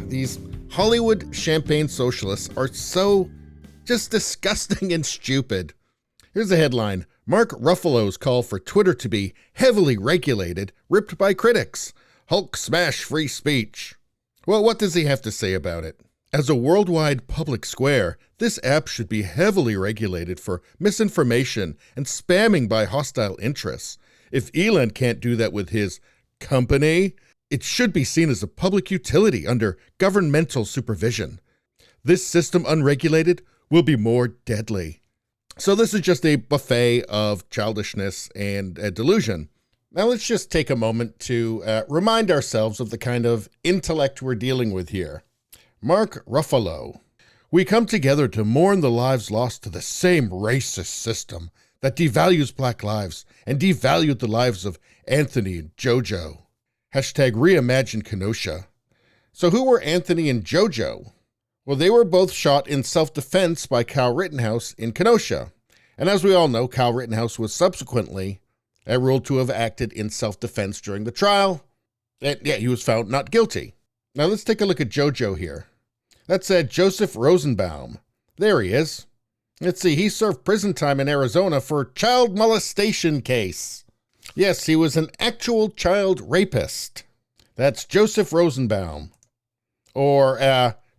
These Hollywood champagne socialists are so just disgusting and stupid. Here's a headline. Mark Ruffalo's call for Twitter to be heavily regulated, ripped by critics. Hulk smash free speech. Well, what does he have to say about it? As a worldwide public square, this app should be heavily regulated for misinformation and spamming by hostile interests. If Elon can't do that with his company, it should be seen as a public utility under governmental supervision. This system unregulated will be more deadly. So this is just a buffet of childishness and delusion. Now let's just take a moment to remind ourselves of the kind of intellect we're dealing with here. Mark Ruffalo. We come together to mourn the lives lost to the same racist system that devalues black lives and devalued the lives of Anthony and Jojo. Hashtag reimagine Kenosha. So who were Anthony and Jojo? Well, they were both shot in self-defense by Kyle Rittenhouse in Kenosha. And as we all know, Kyle Rittenhouse was subsequently ruled to have acted in self-defense during the trial. And he was found not guilty. Now let's take a look at Jojo here. That's Joseph Rosenbaum. There he is. Let's see, he served prison time in Arizona for a child molestation case. Yes, he was an actual child rapist. That's Joseph Rosenbaum. Or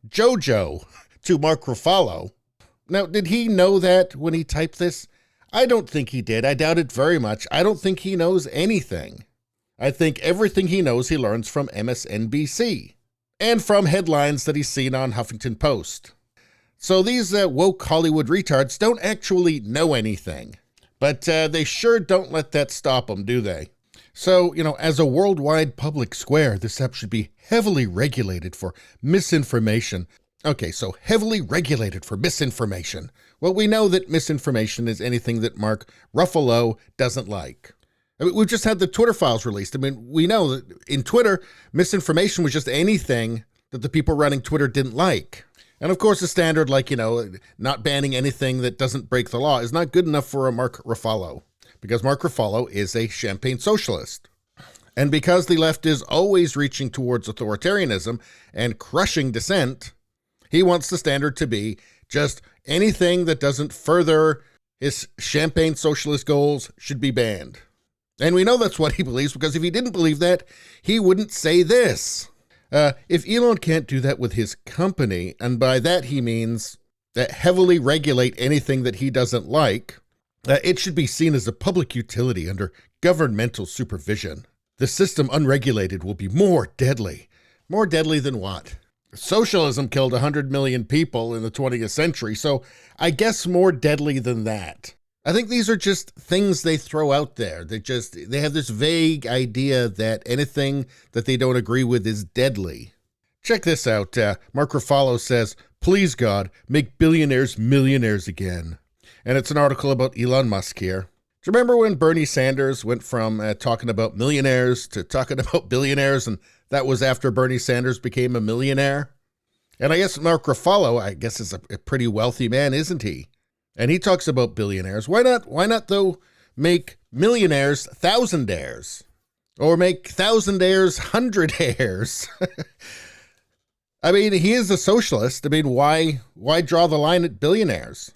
Jojo to Mark Ruffalo. Now, did he know that when he typed this? I don't think he did. I doubt it very much. I don't think he knows anything. I think everything he knows he learns from MSNBC and from headlines that he's seen on Huffington Post. So these woke Hollywood retards don't actually know anything. But they sure don't let that stop them, do they? So, as a worldwide public square, this app should be heavily regulated for misinformation. Okay, so heavily regulated for misinformation. Well, we know that misinformation is anything that Mark Ruffalo doesn't like. We've just had the Twitter files released. We know that in Twitter, misinformation was just anything that the people running Twitter didn't like. And of course, the standard, like, not banning anything that doesn't break the law is not good enough for a Mark Ruffalo, because Mark Ruffalo is a champagne socialist. And because the left is always reaching towards authoritarianism and crushing dissent, he wants the standard to be just anything that doesn't further his champagne socialist goals should be banned. And we know that's what he believes, because if he didn't believe that, he wouldn't say this. If Elon can't do that with his company, and by that he means that heavily regulate anything that he doesn't like, it should be seen as a public utility under governmental supervision. The system unregulated will be more deadly. More deadly than what? Socialism killed 100 million people in the 20th century, so I guess more deadly than that. I think these are just things they throw out there. They have this vague idea that anything that they don't agree with is deadly. Check this out. Mark Ruffalo says, "Please God, make billionaires millionaires again." And it's an article about Elon Musk here. Do you remember when Bernie Sanders went from talking about millionaires to talking about billionaires, and that was after Bernie Sanders became a millionaire? And I guess Mark Ruffalo, is a pretty wealthy man, isn't he? And he talks about billionaires. Why not though, make millionaires thousandaires? Or make thousandaires hundredaires? He is a socialist. Why draw the line at billionaires?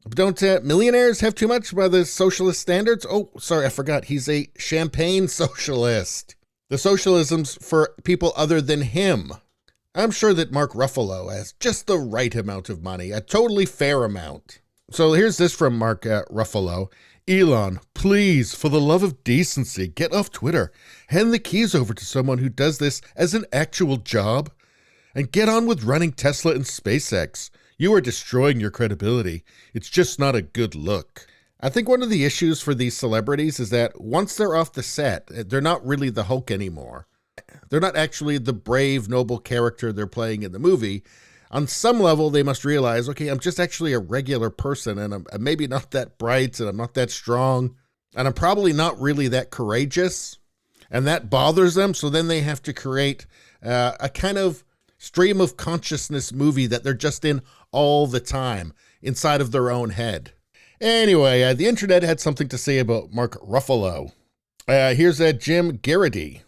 Don't millionaires have too much by the socialist standards? Oh, sorry, I forgot. He's a champagne socialist. The socialism's for people other than him. I'm sure that Mark Ruffalo has just the right amount of money, a totally fair amount. So here's this from Mark Ruffalo. "Elon, please, for the love of decency, get off Twitter. Hand the keys over to someone who does this as an actual job. And get on with running Tesla and SpaceX. You are destroying your credibility. It's just not a good look." I think one of the issues for these celebrities is that once they're off the set, they're not really the Hulk anymore. They're not actually the brave, noble character they're playing in the movie. On some level, they must realize, okay, I'm just actually a regular person, and I'm maybe not that bright, and I'm not that strong, and I'm probably not really that courageous, and that bothers them. So then they have to create a kind of stream of consciousness movie that they're just in all the time, inside of their own head. Anyway, the internet had something to say about Mark Ruffalo. Here's Jim Garrity.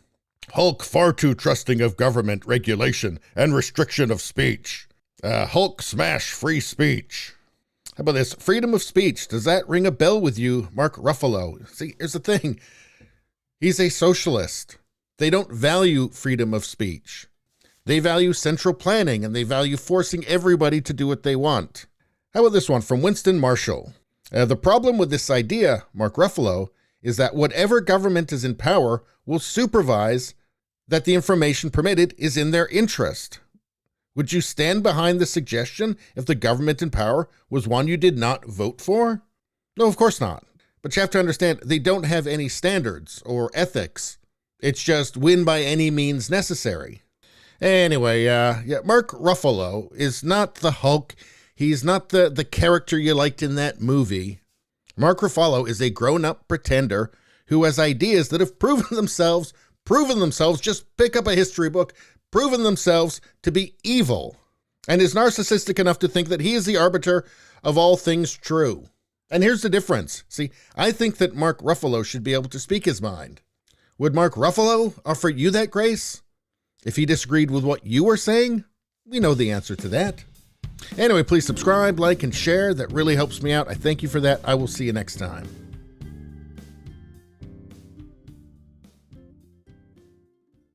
Hulk far too trusting of government regulation and restriction of speech. Hulk smash free speech. How about this? Freedom of speech. Does that ring a bell with you, Mark Ruffalo? See, here's the thing. He's a socialist. They don't value freedom of speech. They value central planning, and they value forcing everybody to do what they want. How about this one from Winston Marshall? The problem with this idea, Mark Ruffalo, is that whatever government is in power will supervise that the information permitted is in their interest. Would you stand behind the suggestion if the government in power was one you did not vote for? No, of course not. But you have to understand, they don't have any standards or ethics. It's just win by any means necessary. Anyway, Mark Ruffalo is not the Hulk. He's not the character you liked in that movie. Mark Ruffalo is a grown-up pretender who has ideas that have proven themselves, just pick up a history book, proven themselves to be evil, and is narcissistic enough to think that he is the arbiter of all things true. And here's the difference. See, I think that Mark Ruffalo should be able to speak his mind. Would Mark Ruffalo offer you that grace? If he disagreed with what you were saying, we know the answer to that. Anyway, please subscribe, like, and share. That really helps me out. I thank you for that. I will see you next time.